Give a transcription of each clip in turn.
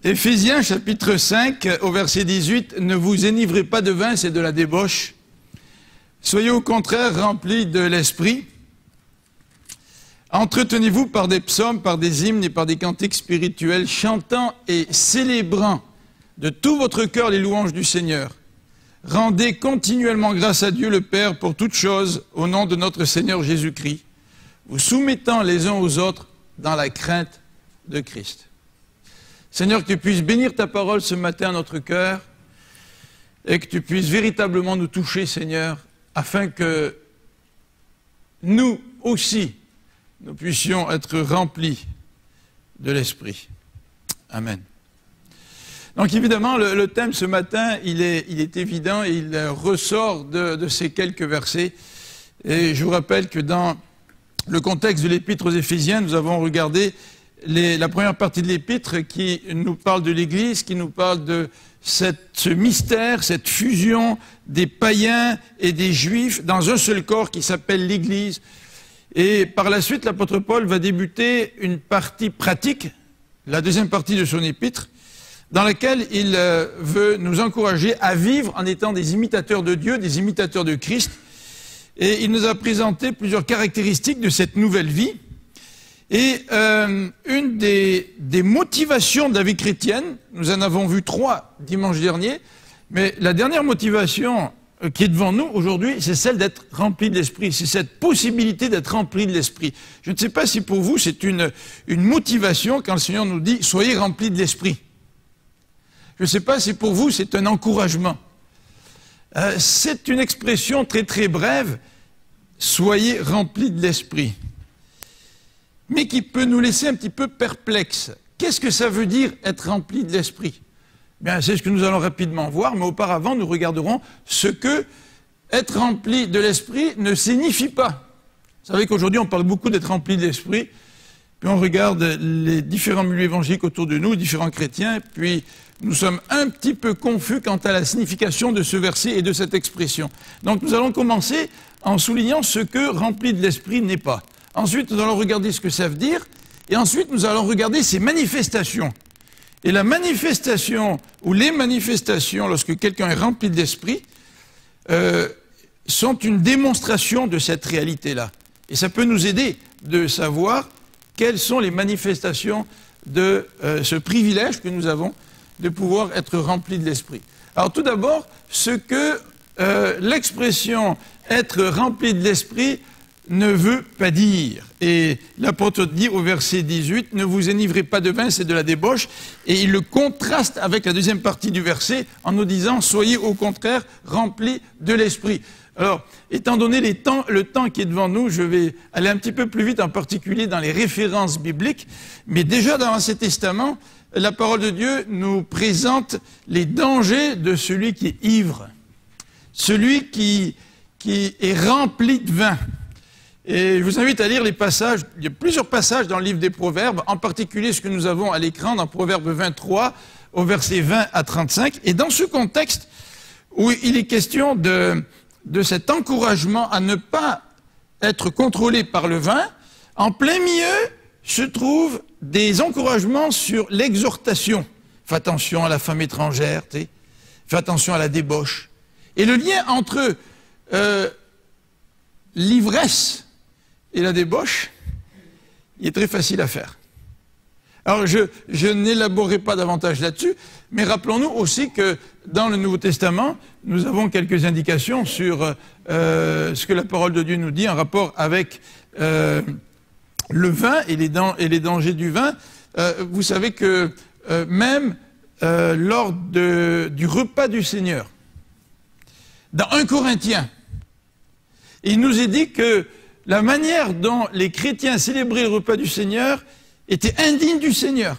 Éphésiens chapitre 5 au verset 18, « Ne vous enivrez pas de vin, c'est de la débauche. Soyez au contraire remplis de l'esprit. Entretenez-vous par des psaumes, par des hymnes et par des cantiques spirituels, chantant et célébrant de tout votre cœur les louanges du Seigneur. Rendez continuellement grâce à Dieu le Père pour toutes choses, au nom de notre Seigneur Jésus-Christ, vous soumettant les uns aux autres dans la crainte de Christ. » Seigneur, que tu puisses bénir ta parole ce matin à notre cœur et que tu puisses véritablement nous toucher, Seigneur, afin que nous aussi, nous puissions être remplis de l'Esprit. Amen. Donc évidemment, le thème ce matin, il est évident, et il ressort de ces quelques versets. Et je vous rappelle que dans le contexte de l'Épître aux Éphésiens, nous avons regardé la première partie de l'Épître qui nous parle de l'Église, qui nous parle de ce mystère, cette fusion des païens et des Juifs dans un seul corps qui s'appelle l'Église. Et par la suite, l'apôtre Paul va débuter une partie pratique, la deuxième partie de son épître, dans laquelle il veut nous encourager à vivre en étant des imitateurs de Dieu, des imitateurs de Christ. Et il nous a présenté plusieurs caractéristiques de cette nouvelle vie. Et une des motivations de la vie chrétienne, nous en avons vu 3 dimanche dernier, mais la dernière motivation qui est devant nous aujourd'hui, c'est celle d'être rempli de l'Esprit. C'est cette possibilité d'être rempli de l'Esprit. Je ne sais pas si pour vous c'est une motivation quand le Seigneur nous dit « Soyez remplis de l'Esprit ». Je ne sais pas si pour vous c'est un encouragement. C'est une expression très très brève, « Soyez remplis de l'Esprit », mais qui peut nous laisser un petit peu perplexes. Qu'est-ce que ça veut dire être rempli de l'Esprit ? Bien, c'est ce que nous allons rapidement voir, mais auparavant, nous regarderons ce que être rempli de l'Esprit ne signifie pas. Vous savez qu'aujourd'hui, on parle beaucoup d'être rempli de l'Esprit, puis on regarde les différents milieux évangéliques autour de nous, différents chrétiens, puis nous sommes un petit peu confus quant à la signification de ce verset et de cette expression. Donc nous allons commencer en soulignant ce que rempli de l'Esprit n'est pas. Ensuite, nous allons regarder ce que ça veut dire, et ensuite, nous allons regarder ses manifestations. Et la manifestation, ou les manifestations, lorsque quelqu'un est rempli de l'Esprit, sont une démonstration de cette réalité-là. Et ça peut nous aider de savoir quelles sont les manifestations de ce privilège que nous avons de pouvoir être remplis de l'Esprit. Alors tout d'abord, ce que l'expression « être rempli de l'Esprit » ne veut pas dire. Et l'apôtre dit au verset 18, « Ne vous enivrez pas de vin, c'est de la débauche ». Et il le contraste avec la deuxième partie du verset en nous disant « Soyez au contraire remplis de l'Esprit ». Alors, étant donné le temps qui est devant nous, je vais aller un petit peu plus vite, en particulier dans les références bibliques. Mais déjà dans l'Ancien Testament, la parole de Dieu nous présente les dangers de celui qui est ivre, celui qui est rempli de vin. Et je vous invite à lire les passages, il y a plusieurs passages dans le livre des Proverbes, en particulier ce que nous avons à l'écran dans Proverbe 23, au verset 20 à 35. Et dans ce contexte où il est question de cet encouragement à ne pas être contrôlé par le vin, en plein milieu se trouvent des encouragements sur l'exhortation. Fais attention à la femme étrangère, fais attention à la débauche. Et le lien entre l'ivresse et la débauche, il est très facile à faire. Alors, je n'élaborerai pas davantage là-dessus, mais rappelons-nous aussi que dans le Nouveau Testament, nous avons quelques indications sur ce que la parole de Dieu nous dit en rapport avec le vin et les dangers du vin. Vous savez que même lors du repas du Seigneur, dans 1 Corinthiens, il nous est dit que la manière dont les chrétiens célébraient le repas du Seigneur était indigne du Seigneur.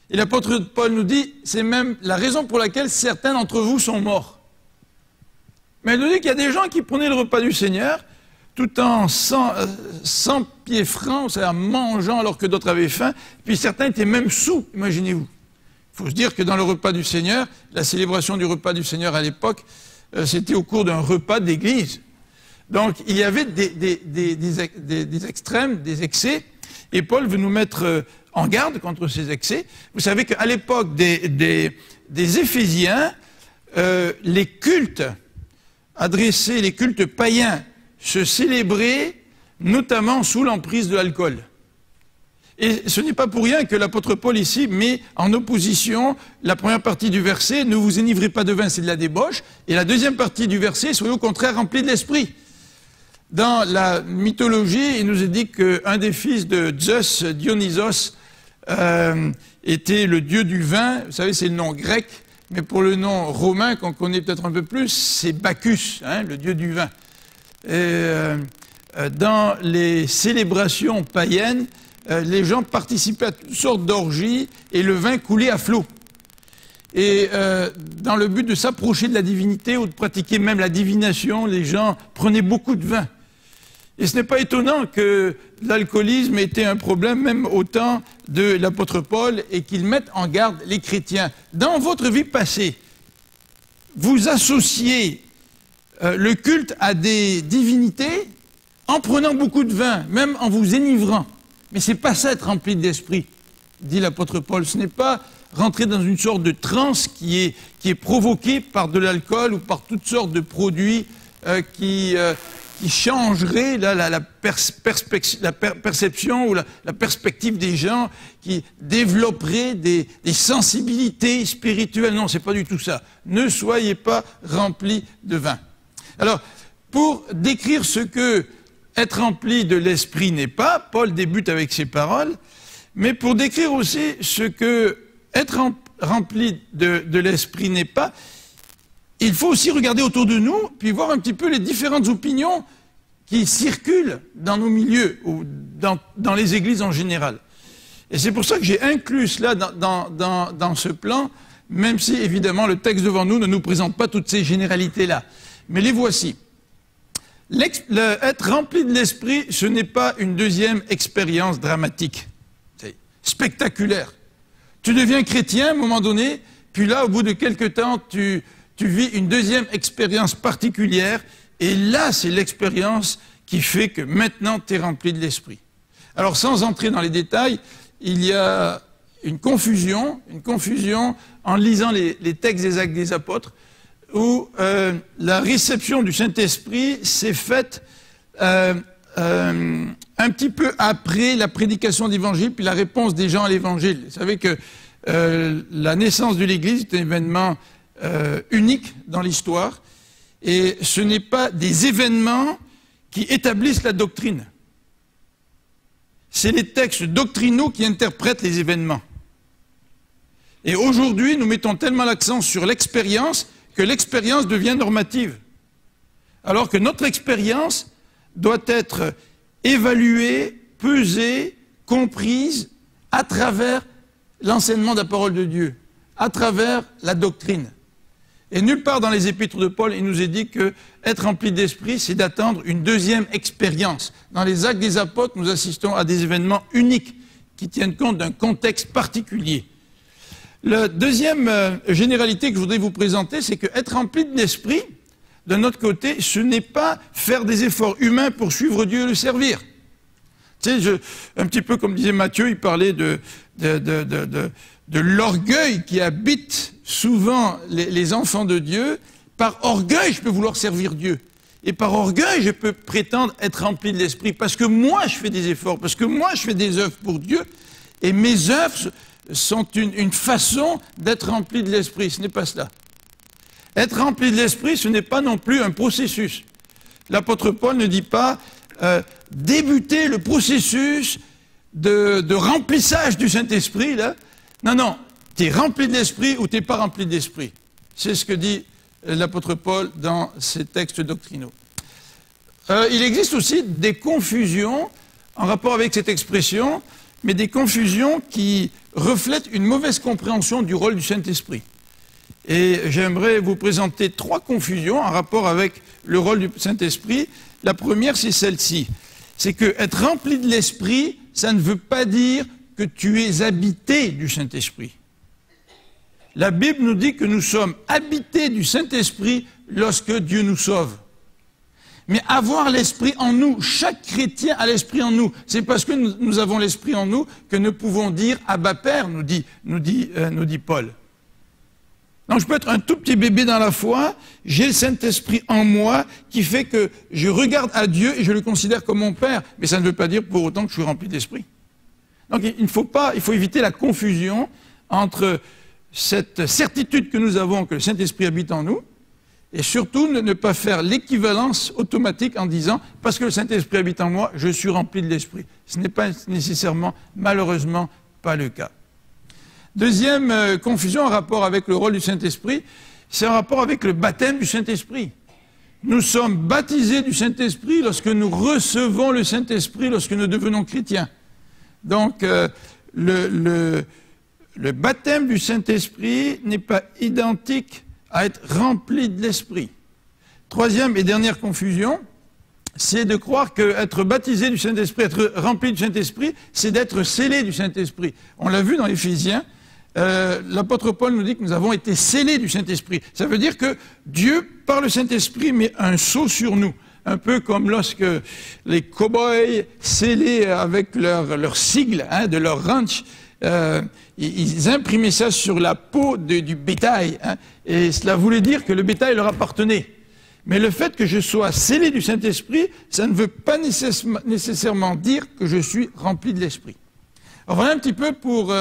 Et l'apôtre Paul nous dit, c'est même la raison pour laquelle certains d'entre vous sont morts. Mais il nous dit qu'il y a des gens qui prenaient le repas du Seigneur tout en sans pieds francs, c'est-à-dire mangeant alors que d'autres avaient faim, puis certains étaient même sous, imaginez-vous. Il faut se dire que dans le repas du Seigneur, la célébration du repas du Seigneur à l'époque, c'était au cours d'un repas d'église. Donc, il y avait des extrêmes, des excès, et Paul veut nous mettre en garde contre ces excès. Vous savez qu'à l'époque des Éphésiens, les cultes adressés, les cultes païens, se célébraient notamment sous l'emprise de l'alcool. Et ce n'est pas pour rien que l'apôtre Paul ici met en opposition la première partie du verset, ne vous enivrez pas de vin, c'est de la débauche, et la deuxième partie du verset, soyez au contraire remplis de l'esprit. Dans la mythologie, il nous est dit qu'un des fils de Zeus, Dionysos, était le dieu du vin. Vous savez, c'est le nom grec, mais pour le nom romain, qu'on connaît peut-être un peu plus, c'est Bacchus, hein, le dieu du vin. Et, dans les célébrations païennes, les gens participaient à toutes sortes d'orgies et le vin coulait à flot. Et dans le but de s'approcher de la divinité ou de pratiquer même la divination, les gens prenaient beaucoup de vin. Et ce n'est pas étonnant que l'alcoolisme était un problème même au temps de l'apôtre Paul et qu'il mette en garde les chrétiens. Dans votre vie passée, vous associez le culte à des divinités en prenant beaucoup de vin, même en vous enivrant. Mais ce n'est pas ça être rempli d'esprit, dit l'apôtre Paul. Ce n'est pas rentrer dans une sorte de transe qui est provoquée par de l'alcool ou par toutes sortes de produits qui changeraient la perception ou la perspective des gens, qui développeraient des sensibilités spirituelles. Non, ce n'est pas du tout ça. Ne soyez pas remplis de vin. Alors, pour décrire ce que être rempli de l'esprit n'est pas, Paul débute avec ces paroles, mais pour décrire aussi ce que être rempli de l'esprit n'est pas, il faut aussi regarder autour de nous, puis voir un petit peu les différentes opinions qui circulent dans nos milieux, ou dans les églises en général. Et c'est pour ça que j'ai inclus cela dans ce plan, même si évidemment le texte devant nous ne nous présente pas toutes ces généralités-là. Mais les voici. Être rempli de l'esprit, ce n'est pas une deuxième expérience dramatique, spectaculaire. Tu deviens chrétien à un moment donné, puis là, au bout de quelque temps, tu vis une deuxième expérience particulière, et là, c'est l'expérience qui fait que maintenant, tu es rempli de l'esprit. Alors, sans entrer dans les détails, il y a une confusion en lisant les textes des Actes des Apôtres, où la réception du Saint-Esprit s'est faite un petit peu après la prédication d'Évangile, puis la réponse des gens à l'Évangile. Vous savez que la naissance de l'Église est un événement unique dans l'histoire, et ce n'est pas des événements qui établissent la doctrine. C'est les textes doctrinaux qui interprètent les événements. Et aujourd'hui, nous mettons tellement l'accent sur l'expérience que l'expérience devient normative. Alors que notre expérience doit être évaluée, pesée, comprise à travers l'enseignement de la parole de Dieu, à travers la doctrine. Et nulle part dans les épîtres de Paul, il nous est dit que être rempli d'esprit, c'est d'attendre une deuxième expérience. Dans les Actes des Apôtres, nous assistons à des événements uniques qui tiennent compte d'un contexte particulier. La deuxième généralité que je voudrais vous présenter, c'est que être rempli de l'esprit, de notre côté, ce n'est pas faire des efforts humains pour suivre Dieu et le servir. Tu sais, un petit peu comme disait Matthieu, il parlait de l'orgueil qui habite souvent les enfants de Dieu. Par orgueil, je peux vouloir servir Dieu. Et par orgueil, je peux prétendre être rempli de l'esprit. Parce que moi, je fais des efforts. Parce que moi, je fais des œuvres pour Dieu. Et mes œuvres sont une façon d'être rempli de l'esprit. Ce n'est pas cela. Être rempli de l'esprit, ce n'est pas non plus un processus. L'apôtre Paul ne dit pas débuter le processus de remplissage du Saint-Esprit, là. Non, non, tu es rempli de l'esprit ou tu n'es pas rempli de l'esprit. C'est ce que dit l'apôtre Paul dans ses textes doctrinaux. Il existe aussi des confusions en rapport avec cette expression, mais des confusions qui reflètent une mauvaise compréhension du rôle du Saint-Esprit. Et j'aimerais vous présenter 3 confusions en rapport avec le rôle du Saint-Esprit. La première, c'est celle-ci. C'est que être rempli de l'Esprit, ça ne veut pas dire que tu es habité du Saint-Esprit. La Bible nous dit que nous sommes habités du Saint-Esprit lorsque Dieu nous sauve. Mais avoir l'Esprit en nous, chaque chrétien a l'Esprit en nous. C'est parce que nous avons l'Esprit en nous que nous pouvons dire « Abba Père », nous dit Paul. Donc je peux être un tout petit bébé dans la foi, j'ai le Saint-Esprit en moi qui fait que je regarde à Dieu et je le considère comme mon Père. Mais ça ne veut pas dire pour autant que je suis rempli d'Esprit. Donc il faut éviter la confusion entre cette certitude que nous avons que le Saint-Esprit habite en nous et surtout ne pas faire l'équivalence automatique en disant « parce que le Saint-Esprit habite en moi, je suis rempli de l'Esprit ». Ce n'est pas nécessairement, malheureusement, pas le cas. Deuxième confusion en rapport avec le rôle du Saint-Esprit, c'est en rapport avec le baptême du Saint-Esprit. Nous sommes baptisés du Saint-Esprit lorsque nous recevons le Saint-Esprit, lorsque nous devenons chrétiens. Donc, le baptême du Saint-Esprit n'est pas identique à être rempli de l'Esprit. Troisième et dernière confusion, c'est de croire qu'être baptisé du Saint-Esprit, être rempli du Saint-Esprit, c'est d'être scellé du Saint-Esprit. On l'a vu dans Éphésiens, l'apôtre Paul nous dit que nous avons été scellés du Saint-Esprit. Ça veut dire que Dieu, par le Saint-Esprit, met un sceau sur nous. Un peu comme lorsque les cow-boys scellés avec leur sigle de leur ranch, ils imprimaient ça sur la peau du bétail. Et cela voulait dire que le bétail leur appartenait. Mais le fait que je sois scellé du Saint-Esprit, ça ne veut pas nécessairement dire que je suis rempli de l'Esprit. Alors voilà un petit peu pour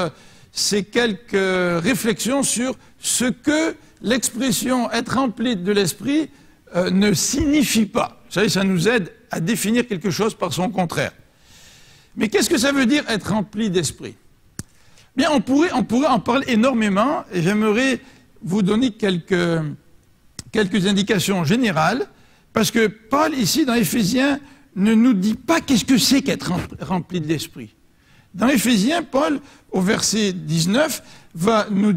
ces quelques réflexions sur ce que l'expression « être rempli de l'Esprit » ne signifie pas. Vous savez, ça nous aide à définir quelque chose par son contraire. Mais qu'est-ce que ça veut dire être rempli d'Esprit? Bien, on pourrait en parler énormément, et j'aimerais vous donner quelques indications générales, parce que Paul, ici, dans Éphésiens, ne nous dit pas qu'est-ce que c'est qu'être rempli de l'Esprit. Dans Éphésiens, Paul, au verset 19, va nous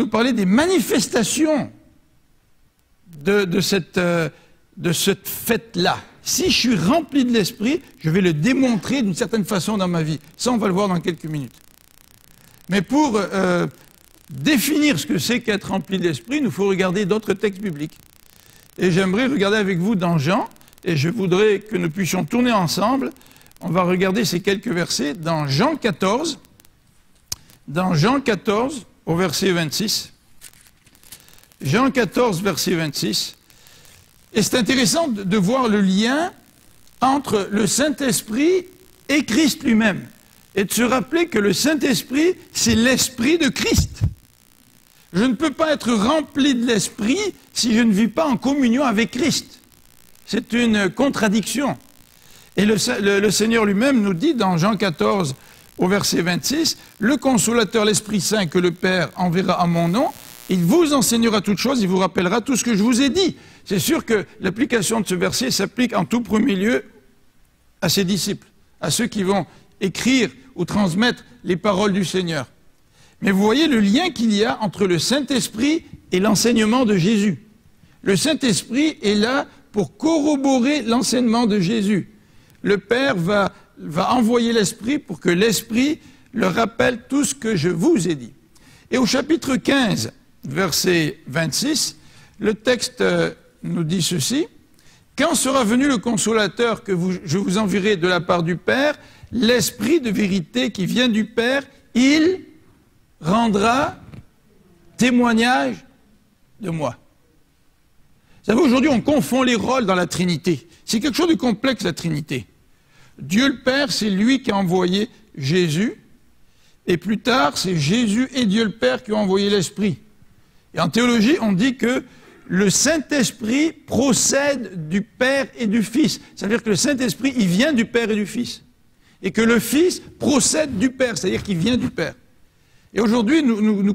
parler des manifestations de cette fête-là. Si je suis rempli de l'Esprit, je vais le démontrer d'une certaine façon dans ma vie. Ça, on va le voir dans quelques minutes. Mais pour définir ce que c'est qu'être rempli de l'Esprit, il nous faut regarder d'autres textes bibliques. Et j'aimerais regarder avec vous dans Jean, et je voudrais que nous puissions tourner ensemble. On va regarder ces quelques versets dans Jean 14, au verset 26. Jean 14, verset 26. Et c'est intéressant de voir le lien entre le Saint-Esprit et Christ lui-même. Et de se rappeler que le Saint-Esprit, c'est l'Esprit de Christ. Je ne peux pas être rempli de l'Esprit si je ne vis pas en communion avec Christ. C'est une contradiction. Et le Seigneur lui-même nous dit dans Jean 14, au verset 26, « Le Consolateur, l'Esprit Saint que le Père enverra à mon nom, il vous enseignera toutes choses, il vous rappellera tout ce que je vous ai dit. » C'est sûr que l'application de ce verset s'applique en tout premier lieu à ses disciples, à ceux qui vont écrire ou transmettre les paroles du Seigneur. Mais vous voyez le lien qu'il y a entre le Saint-Esprit et l'enseignement de Jésus. Le Saint-Esprit est là pour corroborer l'enseignement de Jésus. Le Père va envoyer l'Esprit pour que l'Esprit leur rappelle tout ce que je vous ai dit. Et au chapitre 15, verset 26, le texte nous dit ceci. « Quand sera venu le Consolateur que je vous enverrai de la part du Père, l'Esprit de vérité qui vient du Père, il rendra témoignage de moi. » Vous savez, aujourd'hui, on confond les rôles dans la Trinité. C'est quelque chose de complexe, la Trinité. Dieu le Père, c'est lui qui a envoyé Jésus. Et plus tard, c'est Jésus et Dieu le Père qui ont envoyé l'Esprit. Et en théologie, on dit que le Saint-Esprit procède du Père et du Fils. C'est-à-dire que le Saint-Esprit, il vient du Père et du Fils. Et que le Fils procède du Père, c'est-à-dire qu'il vient du Père. Et aujourd'hui, nous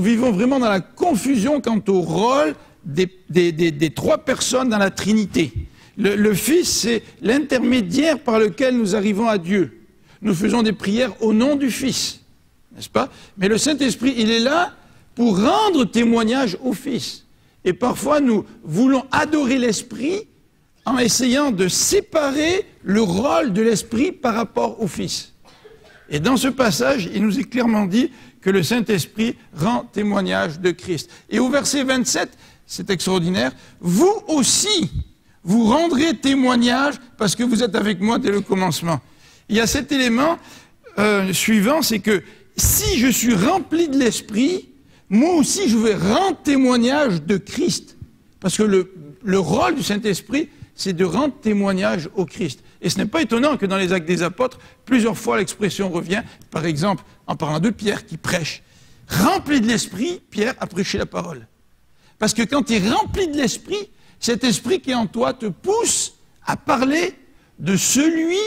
vivons vraiment dans la confusion quant au rôle des trois personnes dans la Trinité. Le Fils, c'est l'intermédiaire par lequel nous arrivons à Dieu. Nous faisons des prières au nom du Fils, n'est-ce pas? Mais le Saint-Esprit, il est là pour rendre témoignage au Fils. Et parfois, nous voulons adorer l'Esprit en essayant de séparer le rôle de l'Esprit par rapport au Fils. Et dans ce passage, il nous est clairement dit que le Saint-Esprit rend témoignage de Christ. Et au verset 27, c'est extraordinaire, vous aussi, vous rendrez témoignage parce que vous êtes avec moi dès le commencement. Il y a cet élément suivant, c'est que si je suis rempli de l'Esprit, moi aussi je vais rendre témoignage de Christ. Parce que le rôle du Saint-Esprit, c'est de rendre témoignage au Christ. Et ce n'est pas étonnant que dans les Actes des Apôtres, plusieurs fois l'expression revient, par exemple, en parlant de Pierre qui prêche. Rempli de l'Esprit, Pierre a prêché la parole. Parce que quand tu es rempli de l'Esprit, cet Esprit qui est en toi te pousse à parler de celui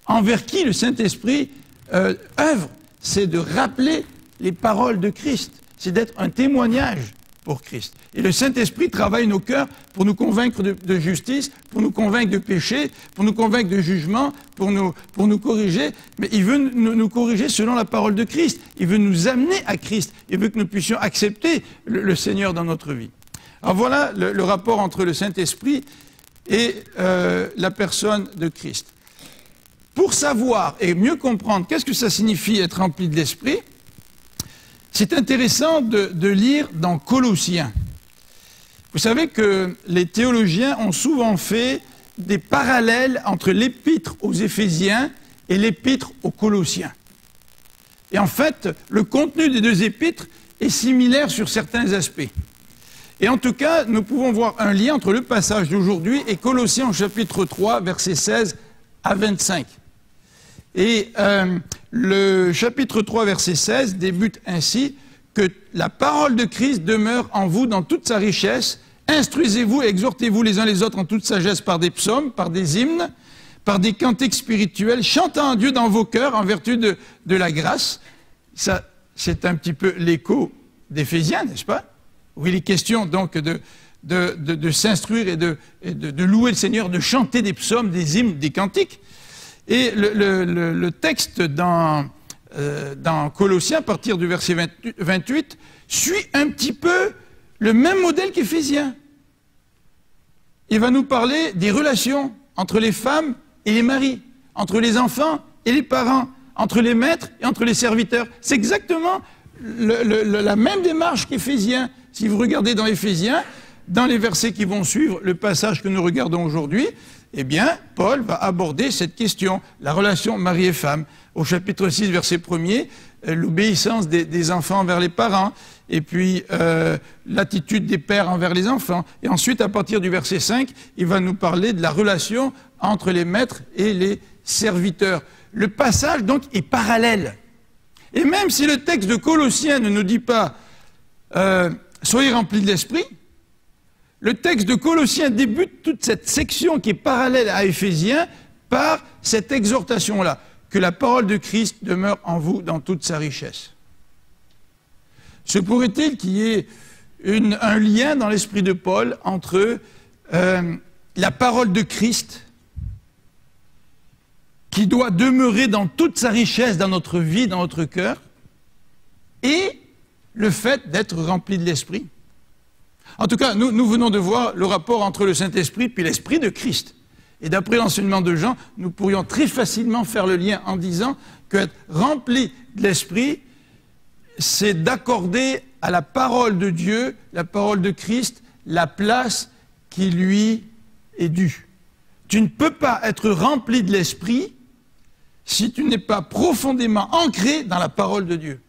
envers qui le Saint-Esprit œuvre. C'est de rappeler les paroles de Christ. C'est d'être un témoignage pour Christ. Et le Saint-Esprit travaille nos cœurs pour nous convaincre de justice, pour nous convaincre de péché, pour nous convaincre de jugement, pour nous corriger. Mais il veut nous corriger selon la parole de Christ. Il veut nous amener à Christ. Il veut que nous puissions accepter le Seigneur dans notre vie. Alors voilà le rapport entre le Saint-Esprit et la personne de Christ. Pour savoir et mieux comprendre qu'est-ce que ça signifie être rempli de l'Esprit, c'est intéressant de lire dans Colossiens. Vous savez que les théologiens ont souvent fait des parallèles entre l'épître aux Éphésiens et l'épître aux Colossiens. Et en fait, le contenu des deux épîtres est similaire sur certains aspects. Et en tout cas, nous pouvons voir un lien entre le passage d'aujourd'hui et Colossiens au chapitre 3, versets 16 à 25. Et le chapitre 3, verset 16, débute ainsi « Que la parole de Christ demeure en vous dans toute sa richesse. Instruisez-vous et exhortez-vous les uns les autres en toute sagesse par des psaumes, par des hymnes, par des cantiques spirituels, chantant à Dieu dans vos cœurs en vertu de la grâce. » Ça, c'est un petit peu l'écho d'Éphésiens, n'est-ce pas? Où il est question donc de s'instruire et de louer le Seigneur, de chanter des psaumes, des hymnes, des cantiques. Et le texte dans Colossiens, à partir du verset 28, suit un petit peu le même modèle qu'Éphésiens. Il va nous parler des relations entre les femmes et les maris, entre les enfants et les parents, entre les maîtres et entre les serviteurs. C'est exactement la même démarche qu'Éphésiens. Si vous regardez dans Éphésiens, dans les versets qui vont suivre le passage que nous regardons aujourd'hui, eh bien, Paul va aborder cette question, la relation mari et femme. Au chapitre 6, verset 1er, l'obéissance des enfants envers les parents, et puis l'attitude des pères envers les enfants. Et ensuite, à partir du verset 5, il va nous parler de la relation entre les maîtres et les serviteurs. Le passage, donc, est parallèle. Et même si le texte de Colossiens ne nous dit pas « Soyez remplis de l'Esprit », le texte de Colossiens débute toute cette section qui est parallèle à Éphésiens par cette exhortation-là, que la parole de Christ demeure en vous dans toute sa richesse. Se pourrait-il qu'il y ait un lien dans l'esprit de Paul entre la parole de Christ qui doit demeurer dans toute sa richesse dans notre vie, dans notre cœur, et le fait d'être rempli de l'Esprit? En tout cas, nous venons de voir le rapport entre le Saint-Esprit puis l'Esprit de Christ. Et d'après l'enseignement de Jean, nous pourrions très facilement faire le lien en disant qu'être rempli de l'Esprit, c'est d'accorder à la parole de Dieu, la parole de Christ, la place qui lui est due. Tu ne peux pas être rempli de l'Esprit si tu n'es pas profondément ancré dans la parole de Dieu.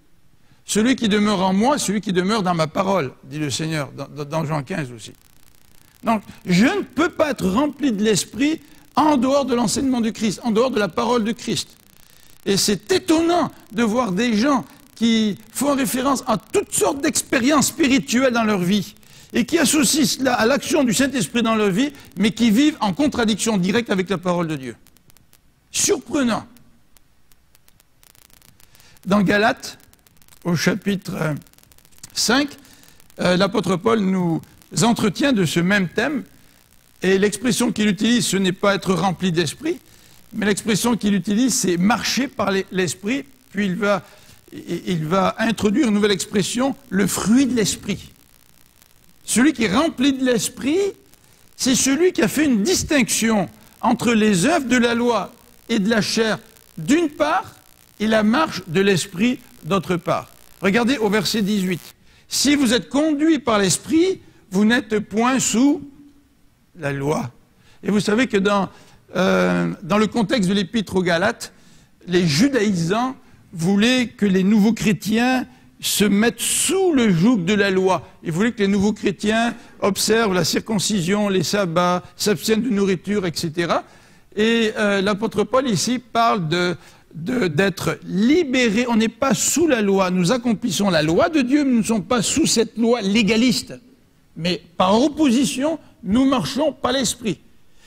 Celui qui demeure en moi, celui qui demeure dans ma parole, dit le Seigneur, dans Jean 15 aussi. Donc, je ne peux pas être rempli de l'Esprit en dehors de l'enseignement du Christ, en dehors de la parole de Christ. Et c'est étonnant de voir des gens qui font référence à toutes sortes d'expériences spirituelles dans leur vie et qui associent cela à l'action du Saint-Esprit dans leur vie, mais qui vivent en contradiction directe avec la parole de Dieu. Surprenant. Dans Galates, au chapitre 5, l'apôtre Paul nous entretient de ce même thème, et l'expression qu'il utilise, ce n'est pas être rempli d'esprit, mais l'expression qu'il utilise, c'est marcher par l'esprit, puis il va introduire une nouvelle expression, le fruit de l'esprit. Celui qui est rempli de l'esprit, c'est celui qui a fait une distinction entre les œuvres de la loi et de la chair d'une part, et la marche de l'esprit d'autre part. Regardez au verset 18. « Si vous êtes conduits par l'esprit, vous n'êtes point sous la loi. Et vous savez que dans le contexte de l'épître aux Galates, les judaïsants voulaient que les nouveaux chrétiens se mettent sous le joug de la loi. Ils voulaient que les nouveaux chrétiens observent la circoncision, les sabbats, s'abstiennent de nourriture, etc. Et l'apôtre Paul ici parle d'être libérés. On n'est pas sous la loi. Nous accomplissons la loi de Dieu, mais nous ne sommes pas sous cette loi légaliste. Mais par opposition, nous marchons par l'esprit.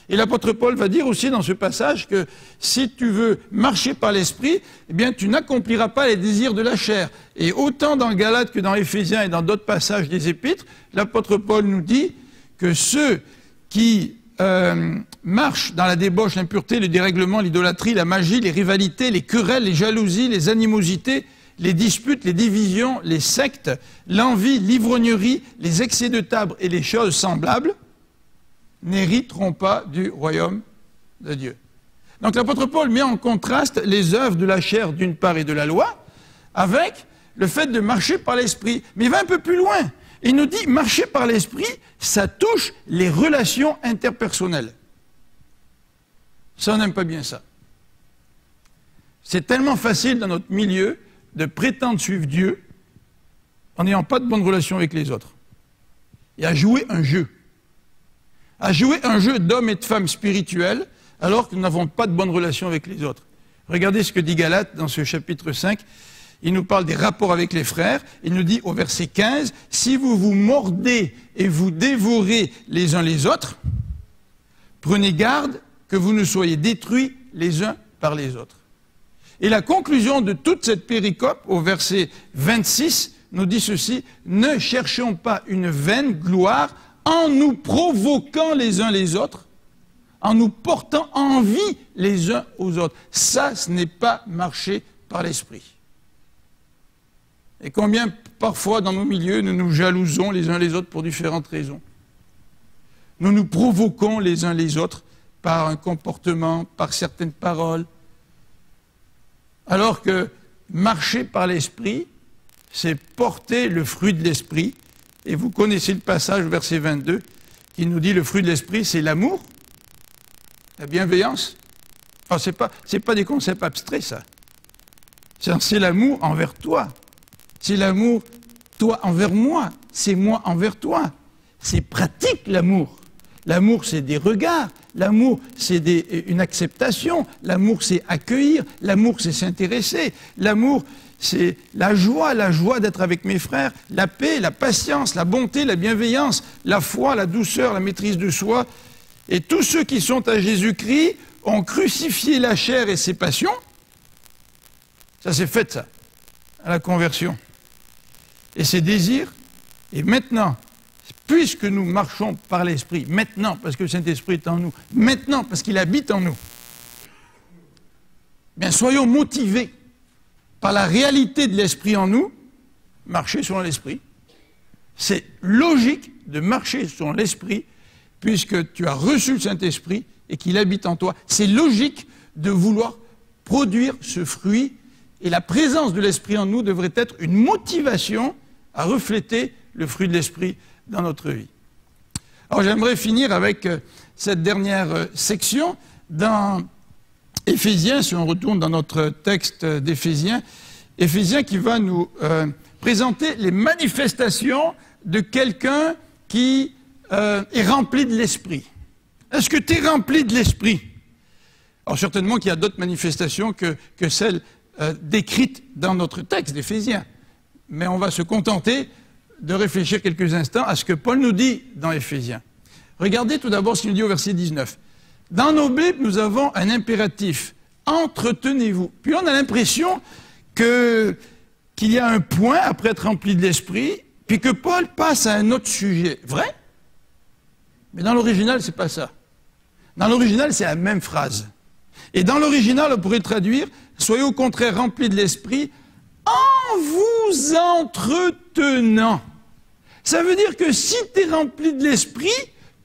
Et l'apôtre Paul va dire aussi dans ce passage que si tu veux marcher par l'esprit, eh bien tu n'accompliras pas les désirs de la chair. Et autant dans Galates que dans Éphésiens et dans d'autres passages des épîtres, l'apôtre Paul nous dit que ceux qui marchent dans la débauche, l'impureté, le dérèglement, l'idolâtrie, la magie, les rivalités, les querelles, les jalousies, les animosités, les disputes, les divisions, les sectes, l'envie, l'ivrognerie, les excès de table et les choses semblables, n'hériteront pas du royaume de Dieu. Donc l'apôtre Paul met en contraste les œuvres de la chair d'une part et de la loi avec le fait de marcher par l'esprit. Mais il va un peu plus loin. Il nous dit marcher par l'esprit, ça touche les relations interpersonnelles. Ça, on n'aime pas bien ça. C'est tellement facile dans notre milieu de prétendre suivre Dieu en n'ayant pas de bonnes relations avec les autres. Et à jouer un jeu. À jouer un jeu d'hommes et de femmes spirituels alors que nous n'avons pas de bonnes relations avec les autres. Regardez ce que dit Galates dans ce chapitre 5. Il nous parle des rapports avec les frères. Il nous dit au verset 15, « Si vous vous mordez et vous dévorez les uns les autres, prenez garde que vous ne soyez détruits les uns par les autres. » Et la conclusion de toute cette péricope, au verset 26, nous dit ceci, « Ne cherchons pas une vaine gloire en nous provoquant les uns les autres, en nous portant envie les uns aux autres. » Ça, ce n'est pas marcher par l'esprit. Et combien, parfois, dans nos milieux, nous nous jalousons les uns les autres pour différentes raisons. Nous nous provoquons les uns les autres par un comportement, par certaines paroles. Alors que marcher par l'esprit, c'est porter le fruit de l'esprit. Et vous connaissez le passage, verset 22, qui nous dit le fruit de l'esprit, c'est l'amour, la bienveillance. Alors, c'est pas des concepts abstraits, ça. C'est l'amour envers toi. C'est l'amour, toi envers moi. C'est moi envers toi. C'est pratique, l'amour. L'amour, c'est des regards. L'amour, c'est une acceptation. L'amour, c'est accueillir. L'amour, c'est s'intéresser. L'amour, c'est la joie d'être avec mes frères, la paix, la patience, la bonté, la bienveillance, la foi, la douceur, la maîtrise de soi. Et tous ceux qui sont à Jésus-Christ ont crucifié la chair et ses passions. Ça s'est fait, ça, à la conversion. Et ses désirs. Et maintenant, puisque nous marchons par l'Esprit, maintenant, parce que le Saint-Esprit est en nous, maintenant, parce qu'il habite en nous, bien, soyons motivés par la réalité de l'Esprit en nous, marcher selon l'Esprit. C'est logique de marcher selon l'Esprit, puisque tu as reçu le Saint-Esprit et qu'il habite en toi. C'est logique de vouloir produire ce fruit, et la présence de l'Esprit en nous devrait être une motivation à refléter le fruit de l'Esprit dans notre vie. Alors j'aimerais finir avec cette dernière section dans Éphésiens, si on retourne dans notre texte d'Éphésiens, Éphésiens qui va nous présenter les manifestations de quelqu'un qui est rempli de l'Esprit. Est-ce que tu es rempli de l'Esprit? Alors certainement qu'il y a d'autres manifestations que celles décrites dans notre texte d'Éphésiens, mais on va se contenter de réfléchir quelques instants à ce que Paul nous dit dans Éphésiens. Regardez tout d'abord ce qu'il nous dit au verset 19. Dans nos Bibles, nous avons un impératif. Entretenez-vous. Puis on a l'impression qu'il y a un point après être rempli de l'Esprit, puis que Paul passe à un autre sujet. Vrai? Mais dans l'original, c'est pas ça. Dans l'original, c'est la même phrase. Et dans l'original, on pourrait traduire « Soyez au contraire remplis de l'Esprit en vous entretenant ». Ça veut dire que si tu es rempli de l'Esprit,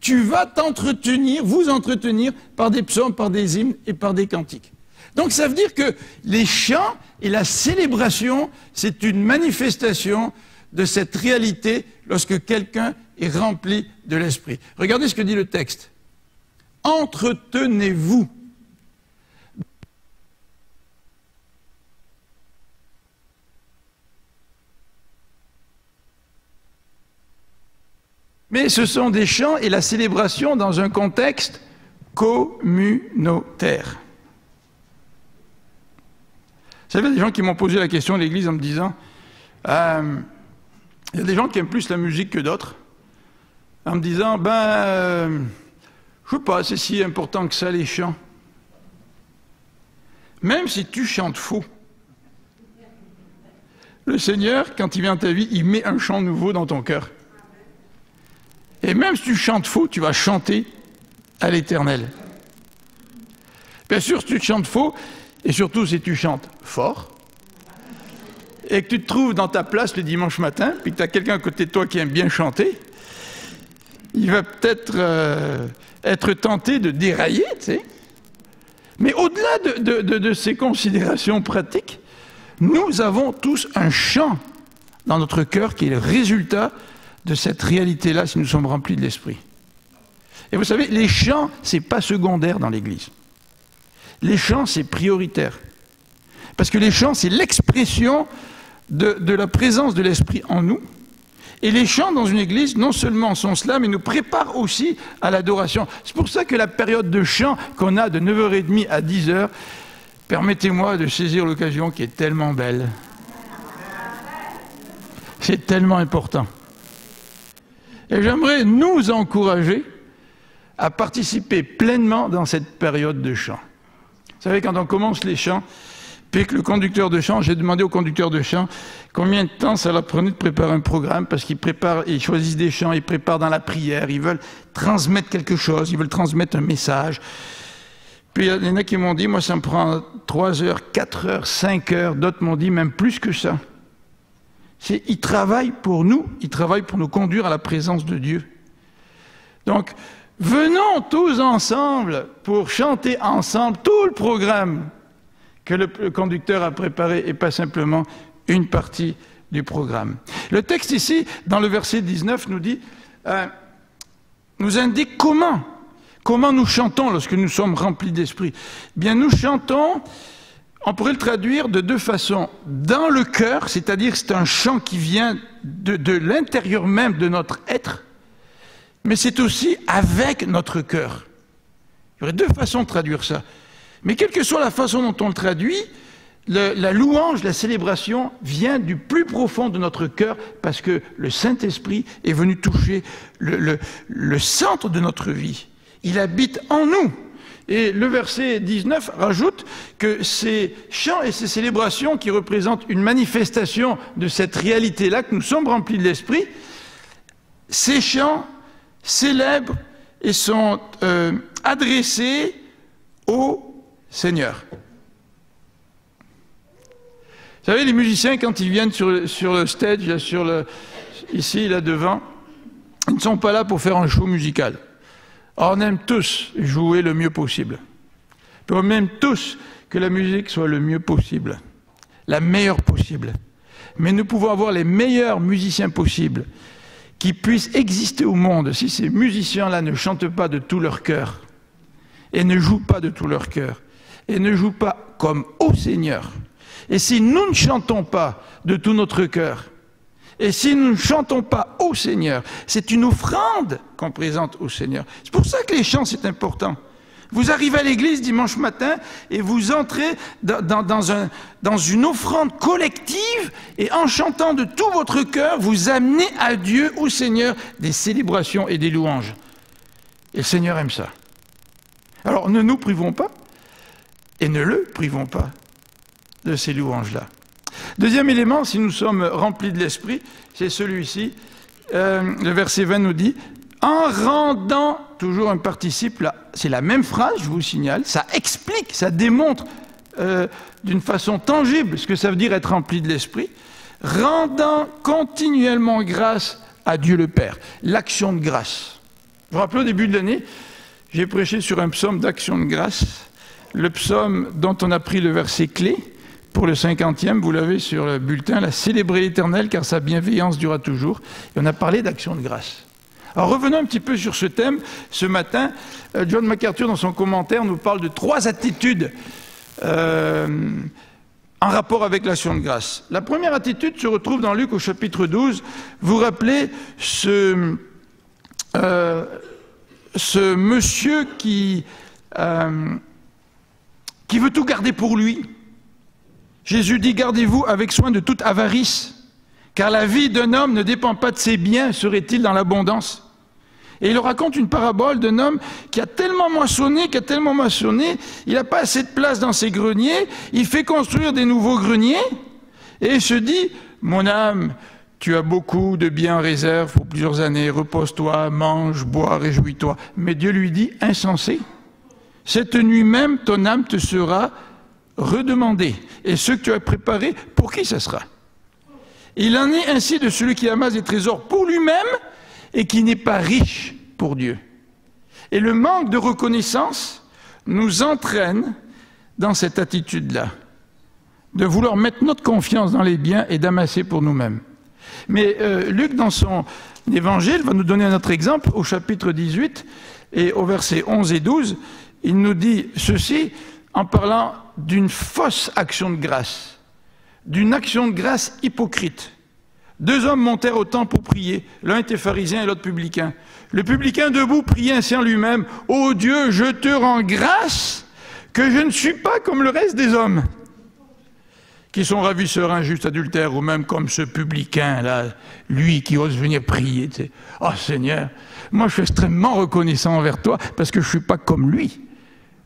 tu vas t'entretenir, vous entretenir par des psaumes, par des hymnes et par des cantiques. Donc ça veut dire que les chants et la célébration, c'est une manifestation de cette réalité lorsque quelqu'un et remplis de l'Esprit. Regardez ce que dit le texte. Entretenez-vous. Mais ce sont des chants et la célébration dans un contexte communautaire. Vous savez, il y a des gens qui m'ont posé la question à l'église en me disant il y a des gens qui aiment plus la musique que d'autres, en me disant je ne sais pas, c'est si important que ça les chants. Même si tu chantes faux, le Seigneur, quand il vient dans ta vie, il met un chant nouveau dans ton cœur. Et même si tu chantes faux, tu vas chanter à l'Éternel. Bien sûr, si tu chantes faux, et surtout si tu chantes fort, et que tu te trouves dans ta place le dimanche matin, puis que tu as quelqu'un à côté de toi qui aime bien chanter, il va peut-être être tenté de dérailler, tu sais. Mais au-delà de ces considérations pratiques, nous avons tous un chant dans notre cœur qui est le résultat de cette réalité-là si nous sommes remplis de l'Esprit. Et vous savez, les chants, ce n'est pas secondaire dans l'Église. Les chants, c'est prioritaire. Parce que les chants, c'est l'expression de la présence de l'Esprit en nous. Et les chants dans une église, non seulement sont cela, mais nous préparent aussi à l'adoration. C'est pour ça que la période de chant qu'on a de 9h30 à 10h, permettez-moi de saisir l'occasion qui est tellement belle. C'est tellement important. Et j'aimerais nous encourager à participer pleinement dans cette période de chant. Vous savez, quand on commence les chants, puis que le conducteur de chant, j'ai demandé au conducteur de chant combien de temps ça leur prenait de préparer un programme, parce qu'ils préparent, ils choisissent des chants, ils préparent dans la prière, ils veulent transmettre quelque chose, ils veulent transmettre un message. Puis il y en a qui m'ont dit, moi ça me prend 3 heures, 4 heures, 5 heures, d'autres m'ont dit même plus que ça. Ils travaillent pour nous, ils travaillent pour nous conduire à la présence de Dieu. Donc, venons tous ensemble pour chanter ensemble tout le programme que le conducteur a préparé et pas simplement une partie du programme. Le texte ici, dans le verset 19, nous dit, nous indique comment nous chantons lorsque nous sommes remplis d'esprit. Bien, nous chantons, on pourrait le traduire de 2 façons. Dans le cœur, c'est-à-dire c'est un chant qui vient de l'intérieur même de notre être, mais c'est aussi avec notre cœur. Il y aurait 2 façons de traduire ça. Mais quelle que soit la façon dont on le traduit, la louange, la célébration vient du plus profond de notre cœur parce que le Saint-Esprit est venu toucher le centre de notre vie. Il habite en nous. Et le verset 19 rajoute que ces chants et ces célébrations qui représentent une manifestation de cette réalité-là, que nous sommes remplis de l'Esprit, ces chants célèbrent et sont adressés au Seigneur. Vous savez, les musiciens, quand ils viennent sur le stage, là, ici, là devant, ils ne sont pas là pour faire un show musical. On aime tous jouer le mieux possible. Puis on aime tous que la musique soit le mieux possible, la meilleure possible. Mais nous pouvons avoir les meilleurs musiciens possibles qui puissent exister au monde si ces musiciens-là ne chantent pas de tout leur cœur et ne jouent pas de tout leur cœur et ne jouent pas comme au Seigneur. Et si nous ne chantons pas de tout notre cœur, et si nous ne chantons pas au Seigneur, c'est une offrande qu'on présente au Seigneur. C'est pour ça que les chants, c'est important. Vous arrivez à l'église dimanche matin et vous entrez dans une offrande collective et en chantant de tout votre cœur, vous amenez à Dieu, au Seigneur, des célébrations et des louanges. Et le Seigneur aime ça. Alors ne nous privons pas et ne le privons pas de ces louanges-là. Deuxième élément, si nous sommes remplis de l'Esprit, c'est celui-ci. Le verset 20 nous dit « En rendant », toujours un participe, là, c'est la même phrase, je vous signale, ça explique, ça démontre d'une façon tangible ce que ça veut dire être rempli de l'Esprit, « rendant continuellement grâce à Dieu le Père ». L'action de grâce. Vous vous rappelez, au début de l'année, j'ai prêché sur un psaume d'action de grâce, le psaume dont on a pris le verset clé, pour le 50e, vous l'avez sur le bulletin, « La célébrer l'Éternel, car sa bienveillance durera toujours ». Et on a parlé d'action de grâce. Alors revenons un petit peu sur ce thème. Ce matin, John MacArthur, dans son commentaire, nous parle de 3 attitudes en rapport avec l'action de grâce. La première attitude se retrouve dans Luc au chapitre 12. Vous vous rappelez ce monsieur qui veut tout garder pour lui. Jésus dit, gardez-vous avec soin de toute avarice, car la vie d'un homme ne dépend pas de ses biens, serait-il dans l'abondance. Et il raconte une parabole d'un homme qui a tellement moissonné, il n'a pas assez de place dans ses greniers, il fait construire des nouveaux greniers, et il se dit, mon âme, tu as beaucoup de biens en réserve pour plusieurs années, repose-toi, mange, bois, réjouis-toi. Mais Dieu lui dit, insensé, cette nuit même, ton âme te sera redemandée. Et ce que tu as préparé, pour qui ça sera? Il en est ainsi de celui qui amasse des trésors pour lui-même et qui n'est pas riche pour Dieu. Et le manque de reconnaissance nous entraîne dans cette attitude-là, de vouloir mettre notre confiance dans les biens et d'amasser pour nous-mêmes. Mais Luc, dans son évangile, va nous donner un autre exemple au chapitre 18 et au verset 11 et 12. Il nous dit ceci en parlant d'une fausse action de grâce, d'une action de grâce hypocrite. 2 hommes montèrent au temple pour prier. L'un était pharisien et l'autre publicain. Le publicain debout priait ainsi en lui-même. « Ô Dieu, je te rends grâce que je ne suis pas comme le reste des hommes, qui sont ravisseurs, injustes, adultères, ou même comme ce publicain-là, lui qui ose venir prier. Tu sais. Oh Seigneur, moi je suis extrêmement reconnaissant envers toi parce que je ne suis pas comme lui. »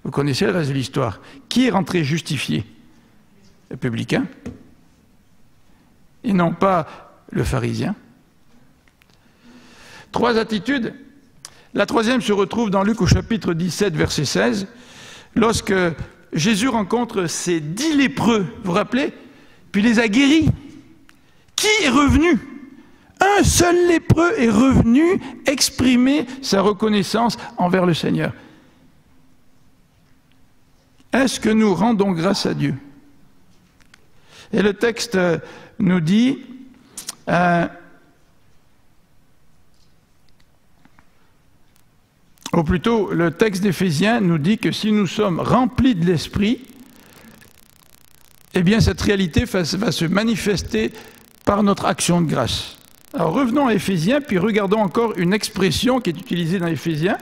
Vous connaissez le reste de l'histoire. Qui est rentré justifié? Le publicain. Et non pas le pharisien. 3 attitudes. La troisième se retrouve dans Luc au chapitre 17, verset 16, lorsque Jésus rencontre ces 10 lépreux, vous vous rappelez? Puis les a guéris. Qui est revenu? Un seul lépreux est revenu exprimer sa reconnaissance envers le Seigneur. Est-ce que nous rendons grâce à Dieu? Et le texte nous dit, ou plutôt le texte d'Éphésiens nous dit que si nous sommes remplis de l'Esprit, eh bien cette réalité va se manifester par notre action de grâce. Alors revenons à Éphésiens, puis regardons encore une expression qui est utilisée dans Éphésiens.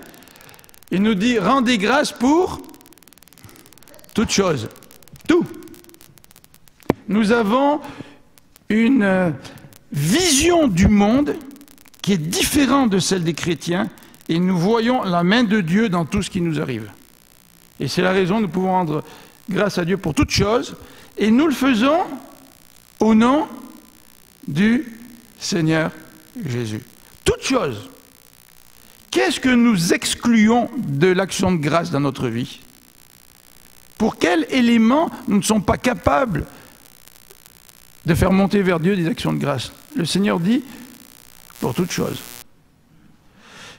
Il nous dit « rendez grâce pour toute chose ». Tout. Nous avons une vision du monde qui est différente de celle des chrétiens et nous voyons la main de Dieu dans tout ce qui nous arrive. Et c'est la raison que nous pouvons rendre grâce à Dieu pour toutes choses et nous le faisons au nom du Seigneur Jésus. Toutes choses. Qu'est-ce que nous excluons de l'action de grâce dans notre vie? Pour quels éléments nous ne sommes pas capables de faire monter vers Dieu des actions de grâce? Le Seigneur dit, pour toutes choses.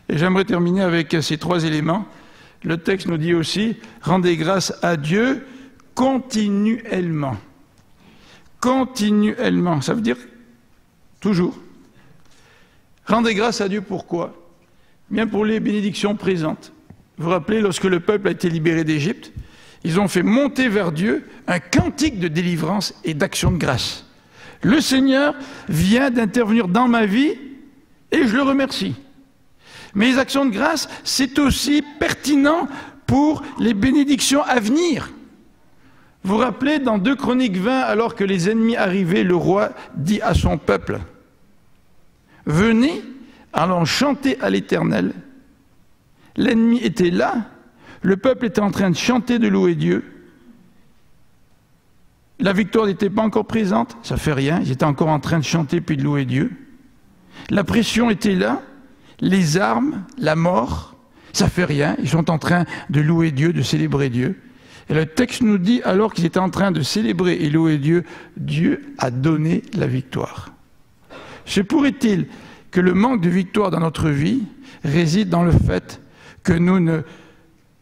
Et j'aimerais terminer avec ces 3 éléments. Le texte nous dit aussi, rendez grâce à Dieu continuellement. Continuellement, ça veut dire toujours. Rendez grâce à Dieu pourquoi? Bien pour les bénédictions présentes. Vous vous rappelez, lorsque le peuple a été libéré d'Égypte, ils ont fait monter vers Dieu un cantique de délivrance et d'action de grâce. Le Seigneur vient d'intervenir dans ma vie et je le remercie. Mais les actions de grâce, c'est aussi pertinent pour les bénédictions à venir. Vous vous rappelez, dans 2 Chroniques 20, alors que les ennemis arrivaient, le roi dit à son peuple, « Venez, allons chanter à l'Éternel. » L'ennemi était là, le peuple était en train de chanter, de louer Dieu. La victoire n'était pas encore présente, ça fait rien, ils étaient encore en train de chanter puis de louer Dieu. La pression était là, les armes, la mort, ça fait rien, ils sont en train de louer Dieu, de célébrer Dieu. Et le texte nous dit, alors qu'ils étaient en train de célébrer et louer Dieu, Dieu a donné la victoire. Se pourrait-il que le manque de victoire dans notre vie réside dans le fait que nous ne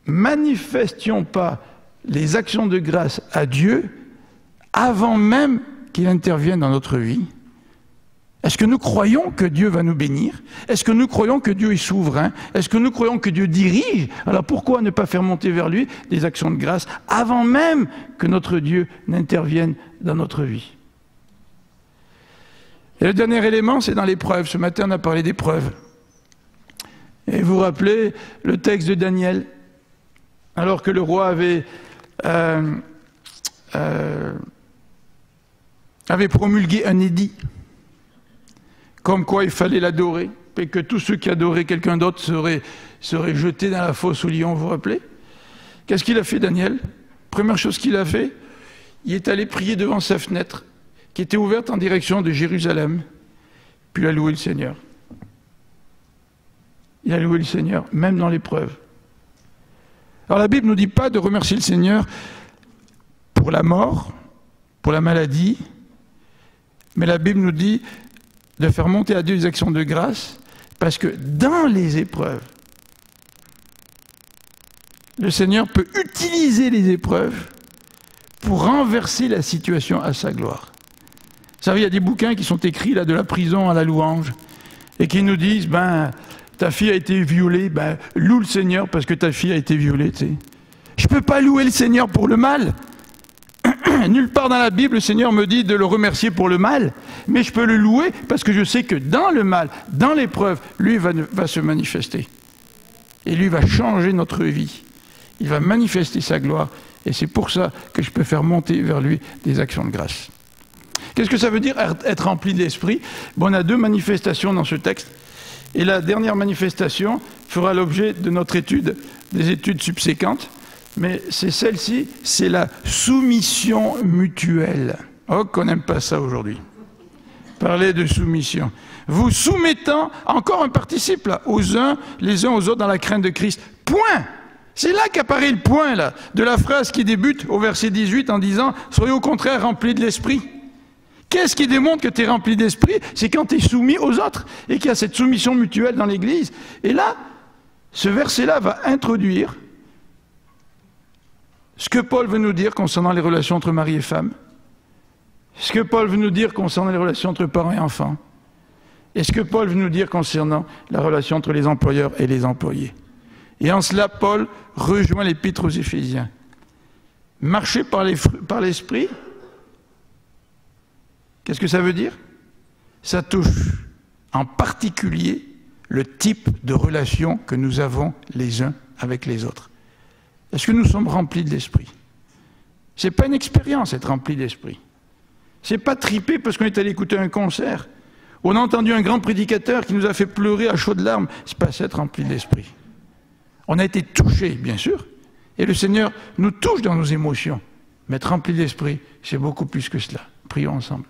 manifestions pas les actions de grâce à Dieu avant même qu'il intervienne dans notre vie? Est-ce que nous croyons que Dieu va nous bénir? Est-ce que nous croyons que Dieu est souverain? Est-ce que nous croyons que Dieu dirige? Alors pourquoi ne pas faire monter vers lui des actions de grâce avant même que notre Dieu n'intervienne dans notre vie? Et le dernier élément, c'est dans l'épreuve. Ce matin, on a parlé d'épreuve. Et vous vous rappelez le texte de Daniel, alors que le roi avait promulgué un édit, comme quoi il fallait l'adorer, et que tous ceux qui adoraient quelqu'un d'autre seraient jetés dans la fosse aux lions, vous vous rappelez? Qu'est-ce qu'il a fait, Daniel? Première chose qu'il a fait, il est allé prier devant sa fenêtre, qui était ouverte en direction de Jérusalem, puis il a loué le Seigneur. Il a loué le Seigneur, même dans l'épreuve. Alors la Bible ne nous dit pas de remercier le Seigneur pour la mort, pour la maladie, mais la Bible nous dit de faire monter à Dieu des actions de grâce, parce que dans les épreuves, le Seigneur peut utiliser les épreuves pour renverser la situation à sa gloire. Vous savez, il y a des bouquins qui sont écrits là, de la prison à la louange, et qui nous disent, ta fille a été violée, loue le Seigneur parce que ta fille a été violée. Tu sais. Je ne peux pas louer le Seigneur pour le mal. Nulle part dans la Bible, le Seigneur me dit de le remercier pour le mal, mais je peux le louer parce que je sais que dans le mal, dans l'épreuve, lui va se manifester. Et lui va changer notre vie. Il va manifester sa gloire. Et c'est pour ça que je peux faire monter vers lui des actions de grâce. Qu'est-ce que ça veut dire être rempli de l'Esprit? On a 2 manifestations dans ce texte. Et la dernière manifestation fera l'objet de notre étude, des études subséquentes. Mais c'est celle-ci, c'est la soumission mutuelle. Oh, qu'on n'aime pas ça aujourd'hui. Parler de soumission. Vous soumettant, encore un participe là, les uns aux autres dans la crainte de Christ. Point. C'est là qu'apparaît le point là, de la phrase qui débute au verset 18 en disant « Soyez au contraire remplis de l'Esprit ». Qu'est-ce qui démontre que tu es rempli d'esprit? C'est quand tu es soumis aux autres et qu'il y a cette soumission mutuelle dans l'Église. Et là, ce verset-là va introduire ce que Paul veut nous dire concernant les relations entre mari et femme, ce que Paul veut nous dire concernant les relations entre parents et enfants, et ce que Paul veut nous dire concernant la relation entre les employeurs et les employés. Et en cela, Paul rejoint l'épître aux Éphésiens. Marcher par l'esprit, qu'est-ce que ça veut dire? Ça touche en particulier le type de relation que nous avons les uns avec les autres. Est-ce que nous sommes remplis de l'esprit? Ce n'est pas une expérience, être rempli d'esprit. Ce n'est pas triper parce qu'on est allé écouter un concert. On a entendu un grand prédicateur qui nous a fait pleurer à chaudes larmes. Ce n'est pas ça, être rempli de l'esprit. On a été touchés, bien sûr, et le Seigneur nous touche dans nos émotions. Mais être rempli d'esprit, c'est beaucoup plus que cela. Prions ensemble.